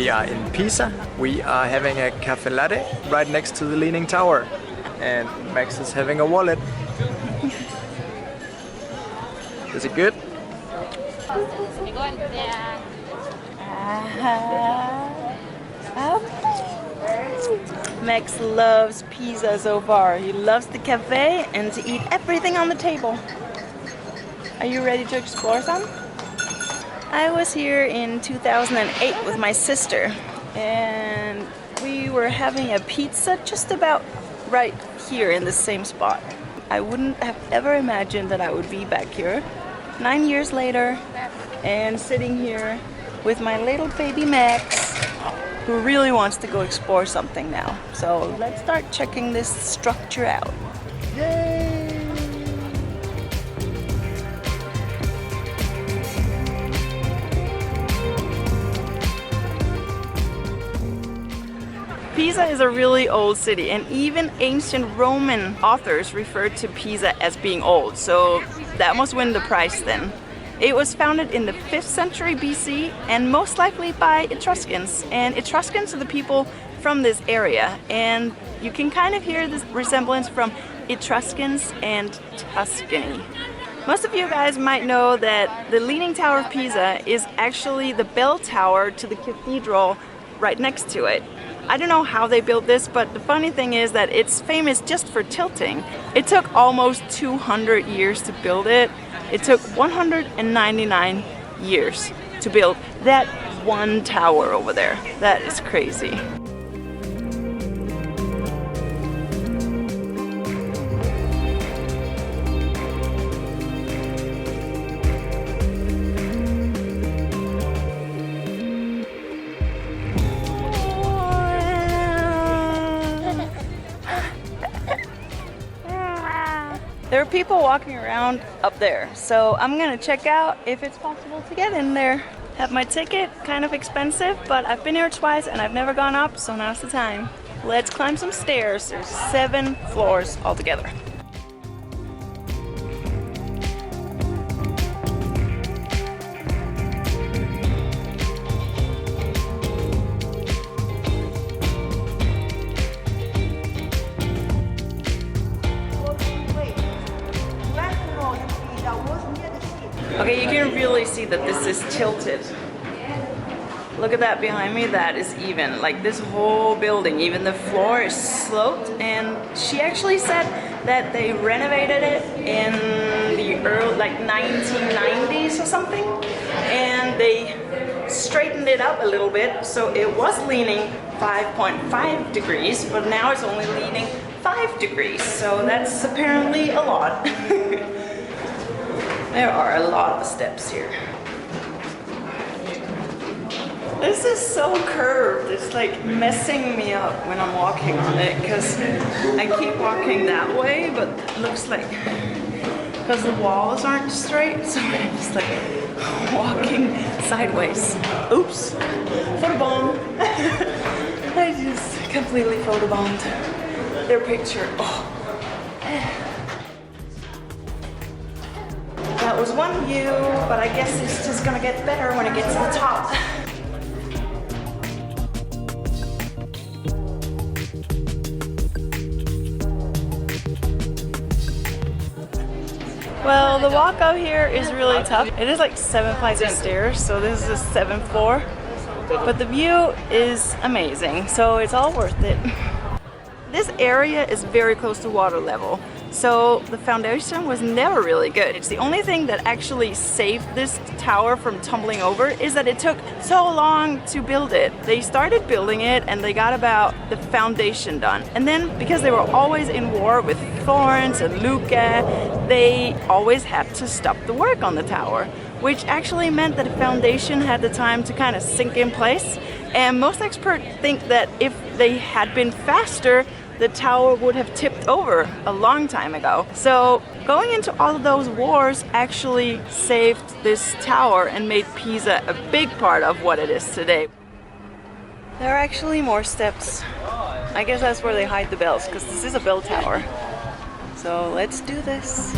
We are in Pisa. We are having a cafe latte right next to the Leaning Tower. And Max is having a wallet. Is it good? Max loves Pisa so far. He loves the cafe and to eat everything on the table. Are you ready to explore some? I was here in 2008 with my sister and we were having a pizza just about right here in the same spot. I wouldn't have ever imagined that I would be back here 9 years later and sitting here with my little baby Max, who really wants to go explore something now. So let's start checking this structure out. Yay! Pisa is a really old city, and even ancient Roman authors referred to Pisa as being old, so that must win the prize then. It was founded in the 5th century BC and most likely by Etruscans, and Etruscans are the people from this area, and you can kind of hear this resemblance from Etruscans and Tuscany. Most of you guys might know that the Leaning Tower of Pisa is actually the bell tower to the cathedral right next to it. I don't know how they built this, but the funny thing is that it's famous just for tilting. It took almost 200 years to build it. It took 199 years to build that one tower over there. That is crazy. There are people walking around up there, so I'm gonna check out if it's possible to get in there. Have my ticket, kind of expensive, but I've been here twice and I've never gone up, so now's the time. Let's climb some stairs. There's 7 floors altogether. Okay, you can really see that this is tilted. Look at that behind me, that is even. Like this whole building, even the floor is sloped, and she actually said that they renovated it in the early, like 1990s or something, and they straightened it up a little bit, so it was leaning 5.5 degrees, but now it's only leaning 5 degrees, so that's apparently a lot. There are a lot of steps here. This is so curved, it's like messing me up when I'm walking on it, because I keep walking that way, but it looks like, because the walls aren't straight, so I'm just like walking sideways. Oops, photobomb. I just completely photobombed their picture. Oh. That was one view, but I guess it's just gonna get better when it gets to the top. Well, the walk out here is really tough. It is like 7 flights of stairs, so this is the 7th floor. But the view is amazing, so it's all worth it. This area is very close to water level, so the foundation was never really good. It's the only thing that actually saved this tower from tumbling over is that it took so long to build it. They started building it and they got about the foundation done. And then because they were always in war with Florence and Lucca, they always had to stop the work on the tower, which actually meant that the foundation had the time to kind of sink in place. And most experts think that if they had been faster, the tower would have tipped over a long time ago. So going into all of those wars actually saved this tower and made Pisa a big part of what it is today. There are actually more steps. I guess that's where they hide the bells, because this is a bell tower. So let's do this.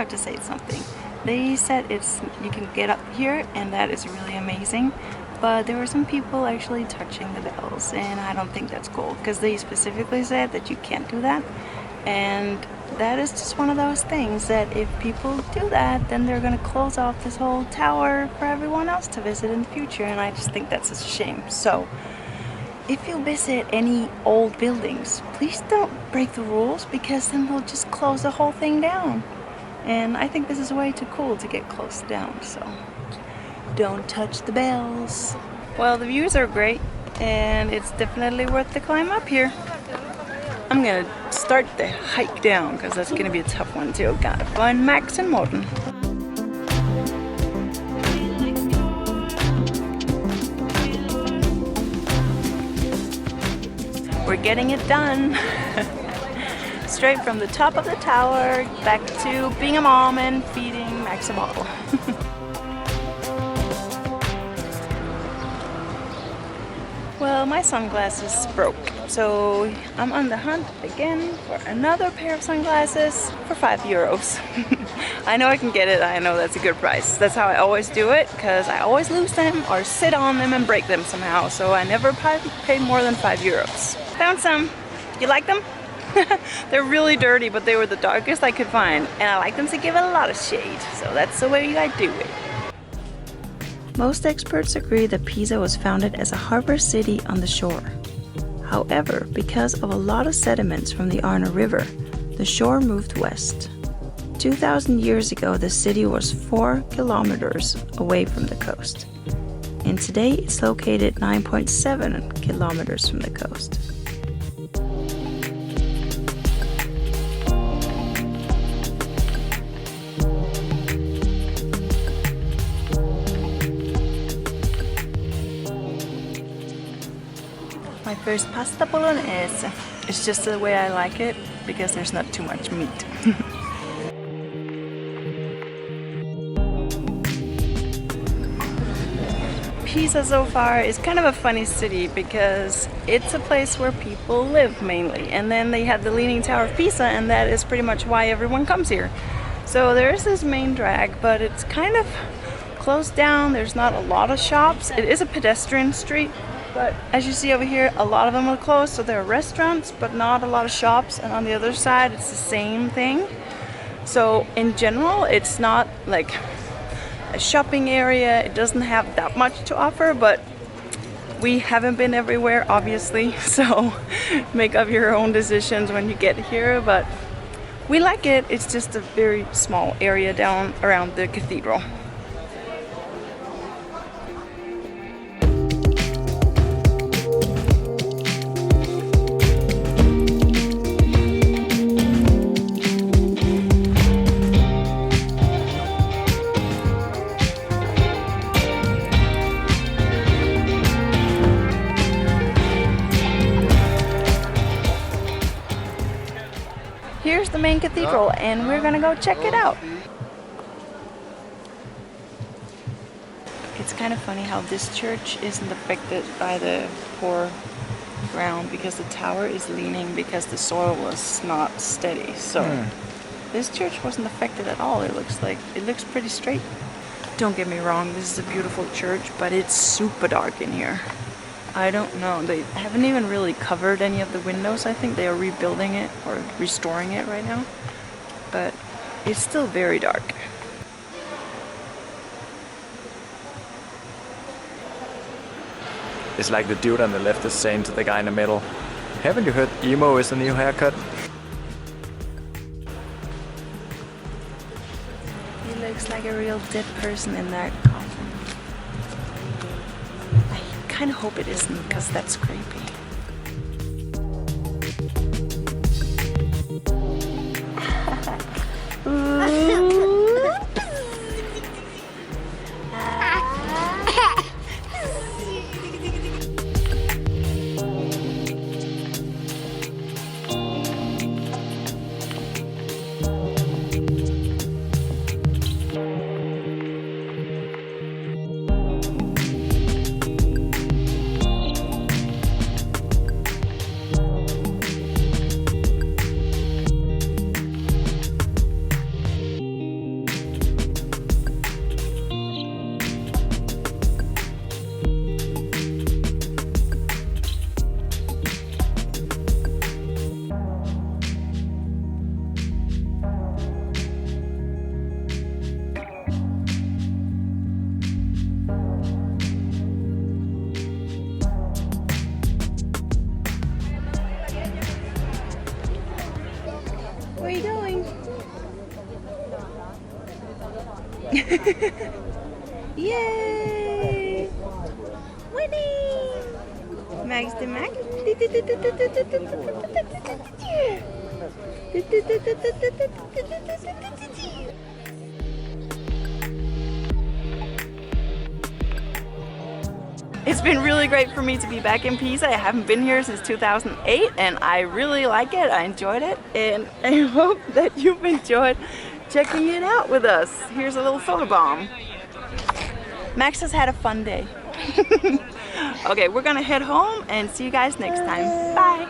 have to say something. They said you can get up here, and that is really amazing. But there were some people actually touching the bells, and I don't think that's cool because they specifically said that you can't do that. And that is just one of those things that if people do that, then they're going to close off this whole tower for everyone else to visit in the future, and I just think that's a shame. So if you visit any old buildings, please don't break the rules, because then they'll just close the whole thing down. And I think this is way too cool to get closed down, so don't touch the bells. Well, the views are great, and it's definitely worth the climb up here. I'm gonna start the hike down, because that's gonna be a tough one too. Gotta find Max and Morten. We're getting it done. Straight from the top of the tower back to being a mom and feeding Max a bottle. Well, my sunglasses broke, so I'm on the hunt again for another pair of sunglasses for €5. I know I can get it, I know that's a good price. That's how I always do it, because I always lose them or sit on them and break them somehow, so I never paid more than €5. Found some. You like them? They're really dirty, but they were the darkest I could find, and I like them to give it a lot of shade, so that's the way I do it. Most experts agree that Pisa was founded as a harbor city on the shore. However, because of a lot of sediments from the Arno River, the shore moved west. 2,000 years ago, the city was 4 kilometers away from the coast, and today it's located 9.7 kilometers from the coast. My first pasta bolognese. It's just the way I like it, because there's not too much meat. Pisa so far is kind of a funny city, because it's a place where people live mainly, and then they have the Leaning Tower of Pisa, and that is pretty much why everyone comes here. So there is this main drag, but it's kind of closed down. There's not a lot of shops. It is a pedestrian street, but as you see over here, a lot of them are closed, so there are restaurants, but not a lot of shops, and on the other side, it's the same thing. So in general, it's not like a shopping area. It doesn't have that much to offer, but we haven't been everywhere, obviously, so make up your own decisions when you get here, but we like it. It's just a very small area down around the cathedral. Here's the main cathedral, and we're gonna go check it out. It's kind of funny how this church isn't affected by the poor ground, because the tower is leaning because the soil was not steady. So this church wasn't affected at all. It looks pretty straight. Don't get me wrong, this is a beautiful church, but it's super dark in here. I don't know, they haven't even really covered any of the windows. I think they are rebuilding it or restoring it right now, but it's still very dark. It's like the dude on the left is saying to the guy in the middle, haven't you heard emo is the new haircut? He looks like a real dead person in that coffin. I kind of hope it isn't, because that's creepy. Yay! Winning! Max to Max. It's been really great for me to be back in Pisa. I haven't been here since 2008 and I really like it. I enjoyed it and I hope that you've enjoyed checking it out with us. Here's a little photobomb. Max has had a fun day. Okay, we're gonna head home and see you guys next time. Bye!